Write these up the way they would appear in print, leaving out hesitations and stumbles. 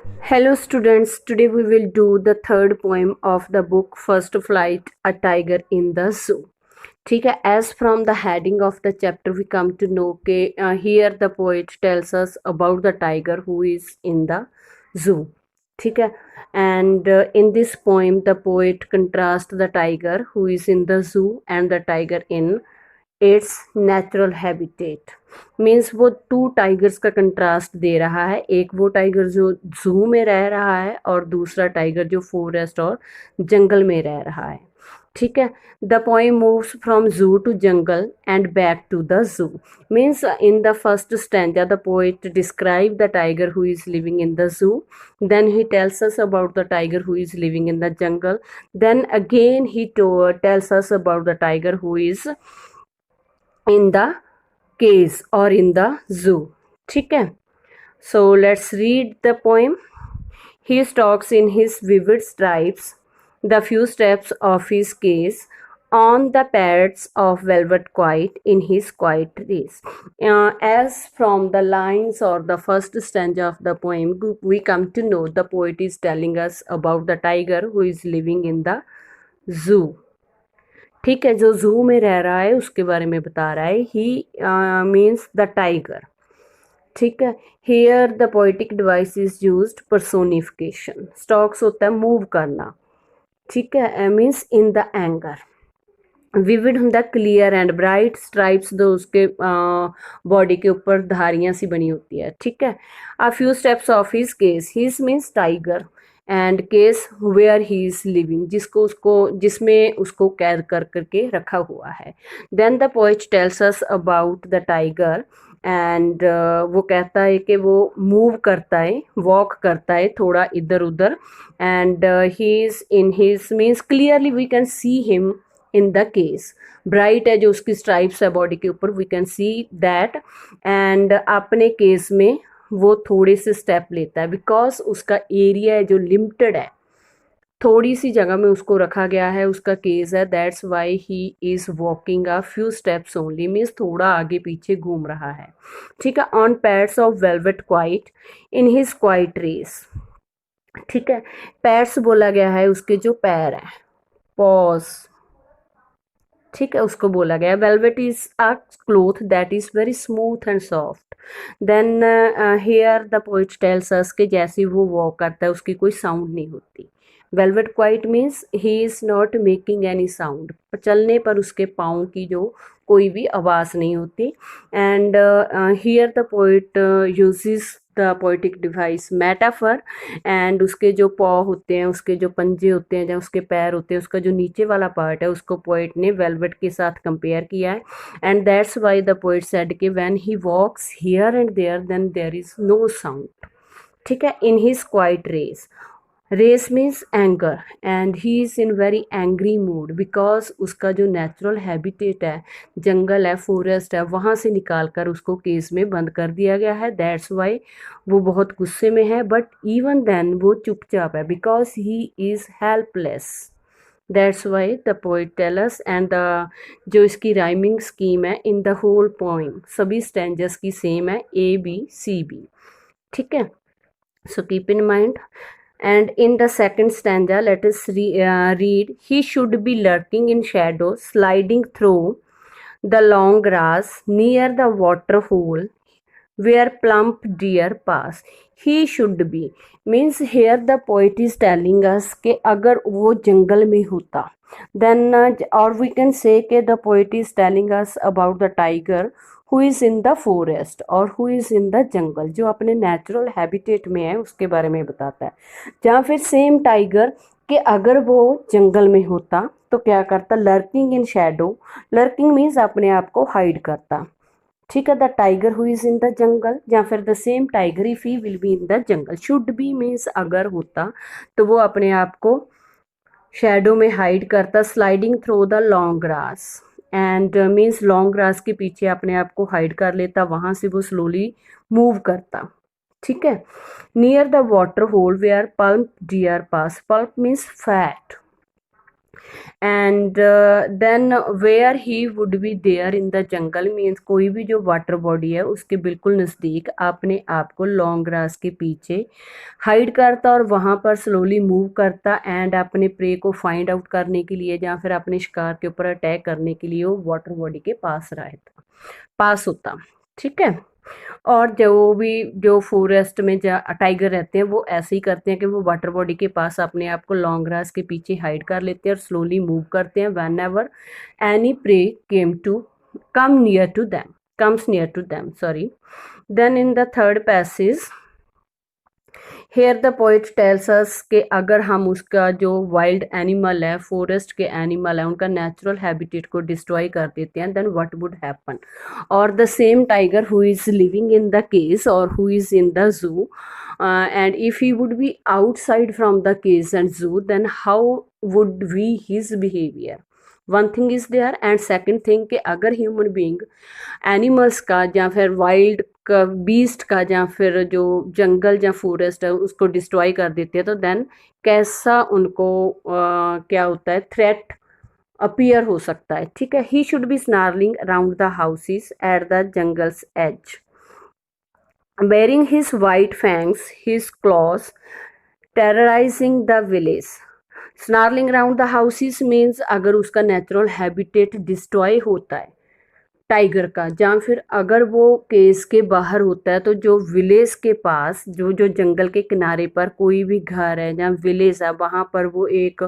Hello students, today we will do the third poem of the book First Flight, A Tiger in the Zoo. ठीक है, as from the heading of the chapter we come to know कि here the poet tells us about the tiger who is in the zoo. ठीक है, and in this poem the poet contrasts the tiger who is in the zoo and the tiger in it's natural habitat. Means वो to tigers का contrast दे रहा है, एक वो tiger जो जू में रह रहा है और दूसरा टाइगर जो फॉरेस्ट और जंगल में रह रहा है। ठीक है, the poem moves from zoo to jungle and back to the zoo. Means in the first stanza the poet describe the tiger who is living in the zoo, then he tells us about the tiger who is living in the jungle, then again he tells us about the tiger who is in the cage or in the zoo. ठीक है, so let's read the poem. He stalks in his vivid stripes the few steps of his cage on the pads of velvet quiet in his quiet race. As from the lines or the first stanza of the poem, we come to know the poet is telling us about the tiger who is living in the zoo. ठीक है, जो जू में रह रहा है उसके बारे में बता रहा है। He means the tiger. ठीक है, here the poetic device is used personification. Stalks होता है मूव करना। ठीक है, means in the anger. Vivid होता क्लियर एंड ब्राइट। स्ट्राइप्स दो उसके बॉडी के ऊपर धारियां सी बनी होती है। ठीक है, a few steps of his cage. His means tiger and cage where he is living, जिसमें उसको कैद कर करके रखा हुआ है। Then the poet tells us about the tiger and वो कहता है कि वो मूव करता है, वॉक करता है थोड़ा इधर उधर, and he is in his means clearly we can see him in the cage. Bright है जो उसकी स्ट्राइप्स है बॉडी के ऊपर, we can see that. And अपने केस में वो थोड़े से स्टेप लेता है बिकॉज उसका एरिया है जो लिमिटेड है, थोड़ी सी जगह में उसको रखा गया है, उसका केस है। That's why he is walking a few steps only, means थोड़ा आगे पीछे घूम रहा है। ठीक है, on pads of velvet quiet in his quiet rage. ठीक है, पैड्स बोला गया है उसके जो पैर हैं, पॉज। ठीक है, उसको बोला गया। Velvet is a cloth that is very smooth and soft. Then here the poet tells us कि जैसे वो वॉक करता है उसकी कोई साउंड नहीं होती। Velvet quite means he is not making any sound, चलने पर उसके पाँव की जो कोई भी आवाज़ नहीं होती। And here the poet uses the poetic device metaphor. And उसके जो पॉ होते हैं, उसके जो पंजे होते हैं या उसके पैर होते हैं, उसका जो नीचे वाला पार्ट है उसको पोइट ने वेलवेट के साथ कंपेयर किया है। And that's why the poet said कि when he walks here and there then there is no sound. ठीक है, in his quiet rage. Rage means anger and he is in very angry mood because उसका जो natural habitat है, जंगल है, forest है, वहाँ से निकाल कर उसको केज में बंद कर दिया गया है। दैट्स वाई वो बहुत गुस्से में है, बट इवन देन वो चुपचाप है because he is helpless. That's why the poet tells. And the जो इसकी राइमिंग स्कीम है इन द होल पोइम, सभी स्टैंजर्स की सेम है, ABCB। ठीक है, so keep in mind. And in the second stanza let us read, he should be lurking in shadow sliding through the long grass near the water hole where plump deer pass. He should be means here the poet is telling us कि अगर वो जंगल में होता, then or we can say कि the poet is telling us about the tiger who is in the forest और who is in the jungle, जो अपने natural habitat में है उसके बारे में बताता है। या फिर सेम टाइगर कि अगर वो जंगल में होता तो क्या करता, लर्किंग इन शेडो। लर्किंग मीन्स अपने आप को हाइड करता। ठीक है, the tiger who is in the जंगल, या फिर the same tiger if he will be in the jungle. Should be means अगर होता तो वो अपने आप को शेडो में हाइड करता। Sliding through the long grass and means long grass के पीछे अपने आप को हाइड कर लेता, वहाँ से वो स्लोली मूव करता। ठीक है, near the water hole where plump deer pass. Plump means fat. And then where he would be there in the jungle means कोई भी जो वाटर बॉडी है उसके बिल्कुल नज़दीक अपने आप को लॉन्ग ग्रास के पीछे हाइड करता और वहाँ पर स्लोली मूव करता एंड अपने प्रे को फाइंड आउट करने के लिए या फिर अपने शिकार के ऊपर अटैक करने के लिए वो वाटर बॉडी के पास होता। ठीक है। और जो भी जो फॉरेस्ट में टाइगर रहते हैं वो ऐसे ही करते हैं कि वो वाटर बॉडी के पास अपने आप को लॉन्ग ग्रास के पीछे हाइड कर लेते हैं और स्लोली मूव करते हैं whenever any prey come near to them comes near to them sorry. Then in the third passage here the poet tells us कि अगर हम उसका जो वाइल्ड एनिमल है फॉरेस्ट के एनिमल है उनका नेचुरल हैबिटेट को डिस्ट्रॉय कर देते हैं देन व्हाट वुड हैपन और the same tiger who is living in the cage और who is in the zoo and if he would be outside from the cage and zoo then how would be his behavior one thing is there and second thing कि अगर human being animals का या फिर wild का beast का या फिर जो जंगल या फॉरेस्ट है उसको डिस्ट्रॉय कर देते हैं तो देन कैसा उनको क्या होता है थ्रेट अपीयर हो सकता है। ठीक है। He should be snarling around the houses at the jungle's edge bearing his white fangs, his claws, terrorizing the village. Snarling around the houses means अगर उसका नेचुरल हैबिटेट डिस्ट्रॉय होता है टाइगर का या फिर अगर वो केस के बाहर होता है तो जो विलेज के पास जो जो जंगल के किनारे पर कोई भी घर है या विलेज है वहाँ पर वो एक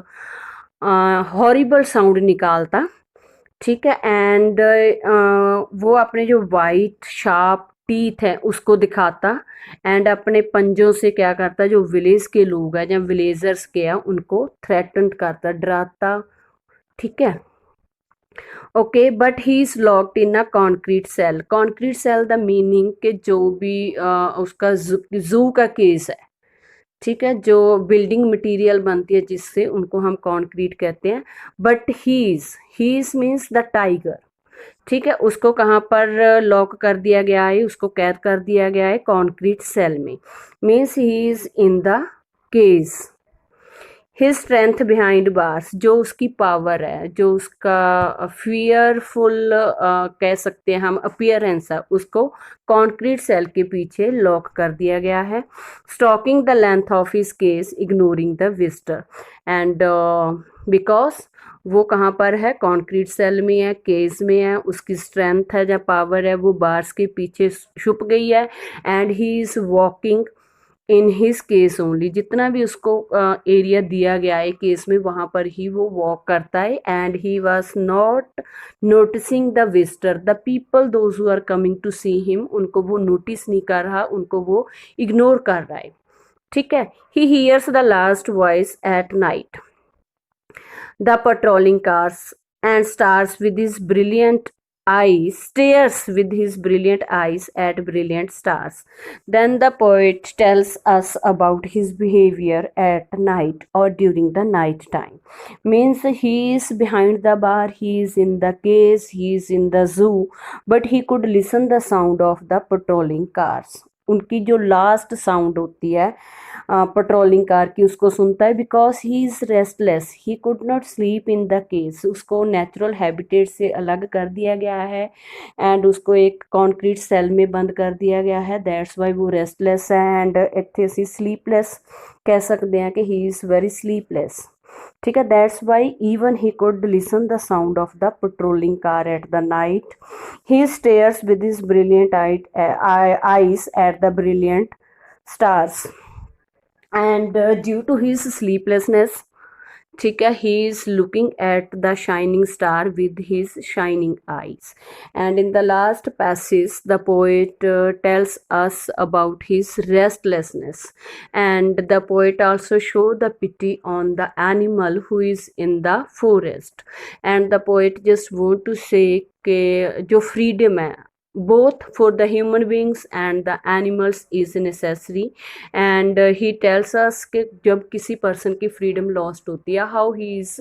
हॉरिबल साउंड निकालता। ठीक है। एंड वो अपने जो वाइट शार्प टीथ है उसको दिखाता एंड अपने पंजों से क्या करता जो विलेज के लोग हैं या विलेजर्स के हैं उनको थ्रेटन करता डराता। ठीक है। Okay but he is locked in a concrete cell the meaning के जो भी उसका जू का केस है। ठीक है। जो बिल्डिंग मटेरियल बनती है जिससे उनको हम कंक्रीट कहते हैं but he is means the tiger. ठीक है। उसको कहाँ पर लॉक कर दिया गया है उसको कैद कर दिया गया है कंक्रीट सेल में means he is in the cage. His strength behind bars जो उसकी पावर है जो उसका फियरफुल कह सकते हैं हम अपीयरेंस है उसको कंक्रीट सेल के पीछे लॉक कर दिया गया है। Stalking the length of his cage ignoring the visitor and because वो कहाँ पर है कंक्रीट सेल में है केज में है उसकी स्ट्रेंथ है या पावर है वो बार्स के पीछे छुप गई है and he is walking in his case only जितना भी उसको एरिया दिया गया है केस में वहाँ पर ही वो वॉक करता है and he was not noticing the visitor the people those who are coming to see him उनको वो नोटिस नहीं कर रहा उनको वो इग्नोर कर रहा है। ठीक है। He hears the last voice at night the patrolling cars and stares with his brilliant eyes at brilliant stars. Then the poet tells us about his behavior at night or during the night time. Means he is behind the bar, he is in the cage, he is in the zoo, but he could listen the sound of the patrolling cars. उनकी जो last sound होती है patrolling car की उसको सुनता है because he is restless he could not sleep in the case उसको natural habitat से अलग कर दिया गया है एंड उसको एक कॉन्क्रीट सेल में बंद कर दिया गया है दैट्स वाई वो रेस्टलेस है एंड इतने ਅਸੀਂ स्लीपलेस कह सकते हैं कि ही इज़ वेरी स्लीपलेस। ठीक है। That's why even he could listen the sound of the patrolling car at the night he stairs with his brilliant eyes at the brilliant stars and due to his sleeplessness ठीक है he is looking at the shining star with his shining eyes and in the last passage the poet tells us about his restlessness and the poet also show the pity on the animal who is in the forest and the poet just want to say कि जो freedom है both for the human beings and the animals is necessary and he tells us कि जब किसी person की freedom lost होती है how he is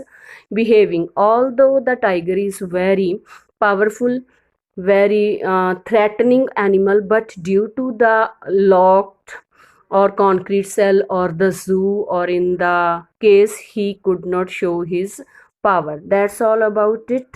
behaving although the tiger is very powerful very threatening animal but due to the locked or concrete cell or the zoo or in the case he could not show his power. That's all about it.